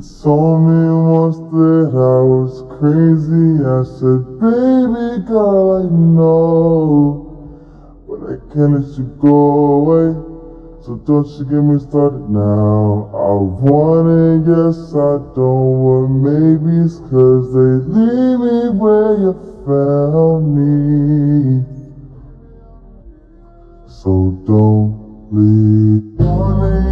told me once that I was crazy. I said, baby girl, I know, but I can't let you go away. So don't you get me started now. I want it, yes I don't want maybes, cause they leave me where you found me. So don't leave.